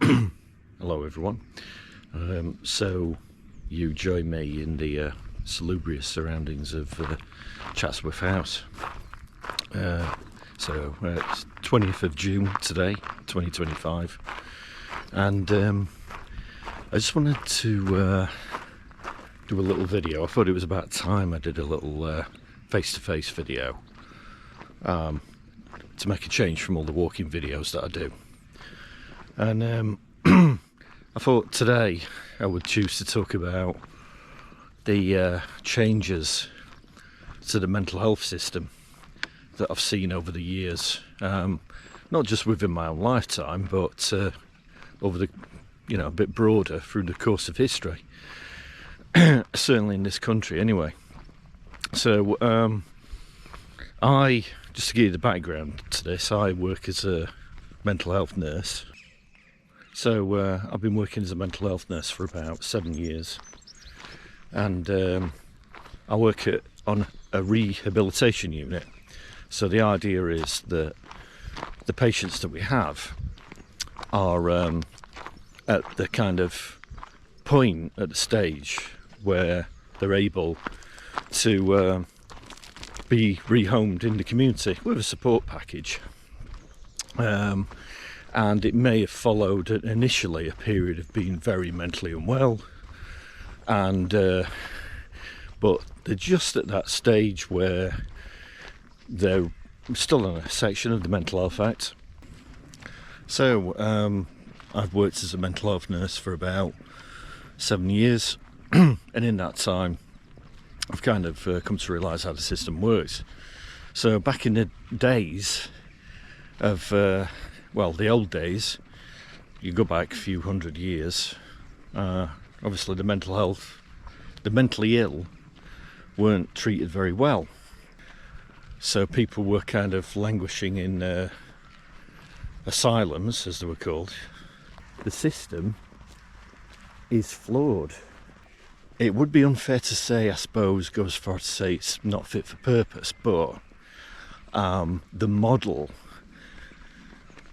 Hello everyone. So you join me in the salubrious surroundings of Chatsworth House. It's 20th of June today, 2025, and I just wanted to do a little video. I thought it was about time I did a little face-to-face video to make a change from all the walking videos that I do. And I thought today I would choose to talk about the changes to the mental health system that I've seen over the years, not just within my own lifetime, but over the, a bit broader through the course of history, certainly in this country anyway. So just to give you the background to this, I work as a mental health nurse. So I've been working as a mental health nurse for about 7 years, and I work on a rehabilitation unit. So the idea is that the patients that we have are at the kind of point, at the stage where they're able to be rehomed in the community with a support package. And it may have followed initially a period of being very mentally unwell, and but they're just at that stage where they're still in a section of the Mental Health Act. So I've worked as a mental health nurse for about 7 years, and in that time I've kind of come to realise how the system works. So back in the days of the old days, you go back a few hundred years, obviously the mentally ill weren't treated very well. So people were kind of languishing in asylums, as they were called. The system is flawed. It would be unfair to say, I suppose, go as far to say it's not fit for purpose, but the model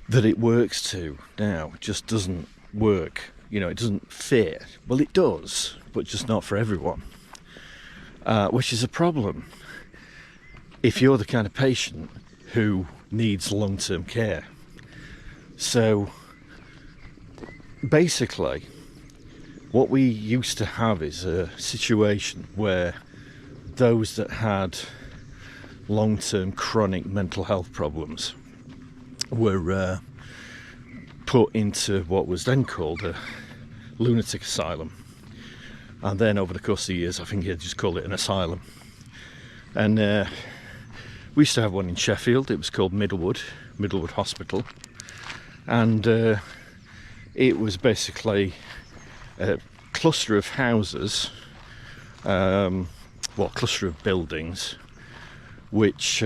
that it works to now just doesn't work. It doesn't fit. Well, it does, but just not for everyone, which is a problem if you're the kind of patient who needs long-term care. So basically what we used to have is a situation where those that had long-term chronic mental health problems were put into what was then called a lunatic asylum, and then over the course of the years I think you'd just call it an asylum. And we used to have one in Sheffield. It was called Middlewood Hospital, and it was basically a cluster of houses, cluster of buildings which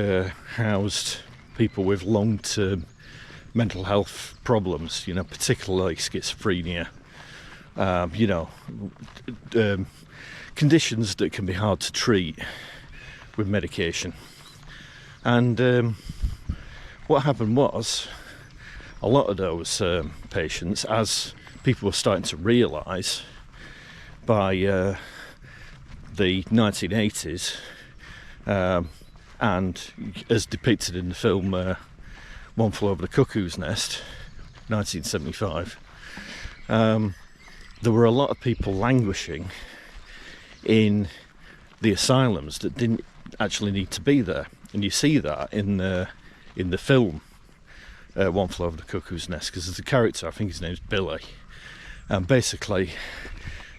housed people with long-term mental health problems, particularly schizophrenia, conditions that can be hard to treat with medication. And what happened was, a lot of those patients, as people were starting to realise by the 1980s, and as depicted in the film One Flew Over the Cuckoo's Nest, 1975, there were a lot of people languishing in the asylums that didn't actually need to be there. And you see that in the film One Flew Over the Cuckoo's Nest, because there's a character, I think his name's Billy, and basically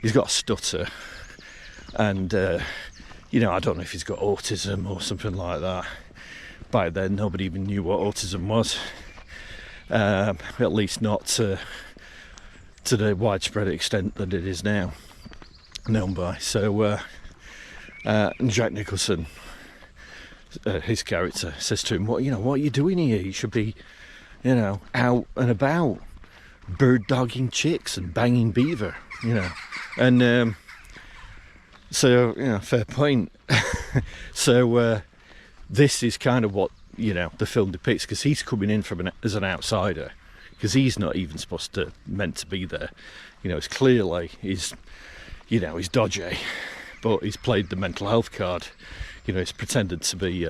he's got a stutter, and I don't know if he's got autism or something like that. Back then nobody even knew what autism was, at least not to the widespread extent that it is now known by. So and Jack Nicholson, his character, says to him, what are you doing here? You should be out and about bird dogging chicks and banging beaver, and so fair point. So this is kind of what the film depicts, because he's coming in as an outsider. because he's not even meant to be there. You know, it's clearly he's dodgy, but he's played the mental health card. You know, he's pretended to be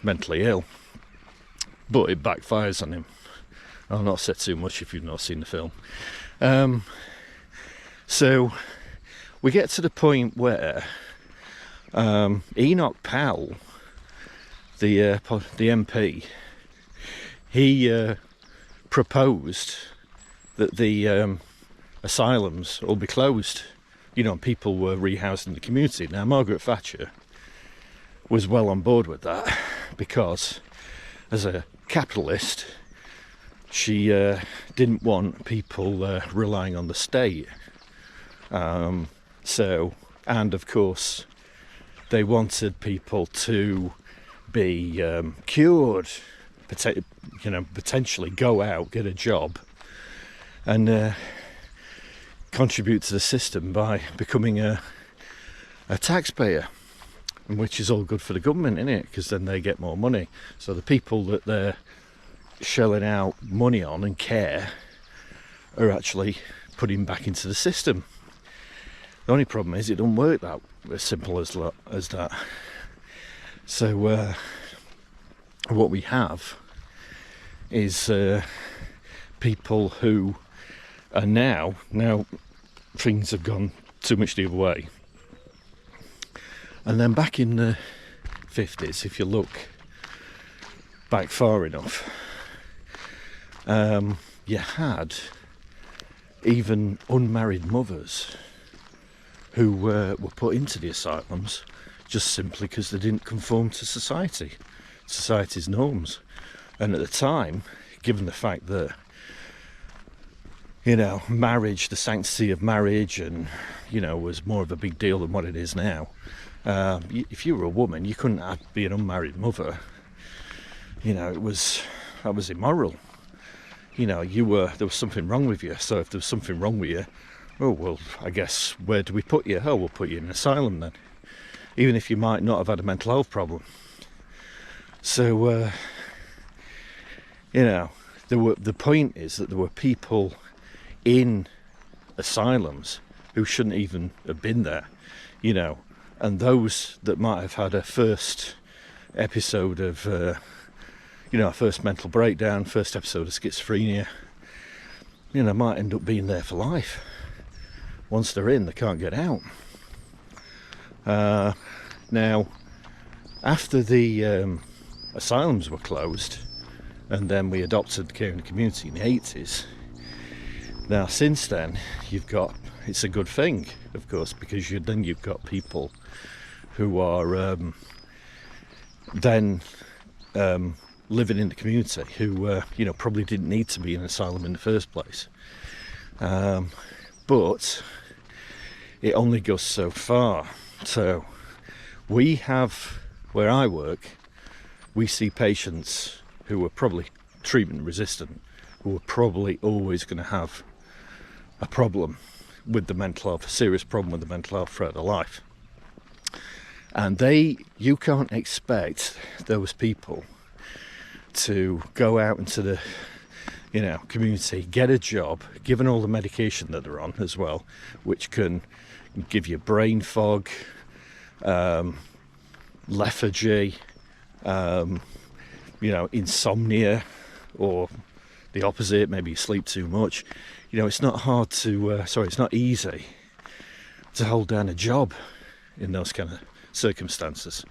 mentally ill, but it backfires on him. I'll not say too much if you've not seen the film. So we get to the point where Enoch Powell, the MP, he proposed that the asylums will be closed, you know, and people were rehoused in the community. Now, Margaret Thatcher was well on board with that because, as a capitalist, she didn't want people relying on the state. And of course, they wanted people to be cured, potentially go out, get a job, and contribute to the system by becoming a taxpayer, which is all good for the government, isn't it? Because then they get more money. So the people that they're shelling out money on and care are actually putting back into the system. The only problem is it doesn't work that as simple as that. So what we have is people who are now things have gone too much the other way. And then back in the 50s, if you look back far enough, you had even unmarried mothers who were put into the asylums just simply because they didn't conform to society's norms. And at the time, given the fact that, you know, marriage, the sanctity of marriage, and, you know, was more of a big deal than what it is now. If you were a woman, you couldn't be an unmarried mother. You know, that was immoral. You know, there was something wrong with you. So if there was something wrong with you, oh well, I guess where do we put you? Oh, we'll put you in an asylum then, even if you might not have had a mental health problem. So, you know, the point is that there were people in asylums who shouldn't even have been there, you know, and those that might have had a first episode of, a first mental breakdown, first episode of schizophrenia, you know, might end up being there for life. Once they're in, they can't get out. Now, after the asylums were closed, and then we adopted care in the community in the 80s, now since then, it's a good thing, of course, because you've got people who are living in the community who, probably didn't need to be in an asylum in the first place. But it only goes so far. So we have, where I work, we see patients who are probably treatment resistant, who are probably always going to have a problem with the mental health, a serious problem with the mental health throughout their life. And you can't expect those people to go out into the community, get a job, given all the medication that they're on as well, which can give you brain fog, lethargy, insomnia, or the opposite, maybe you sleep too much. You know, it's not it's not easy to hold down a job in those kind of circumstances.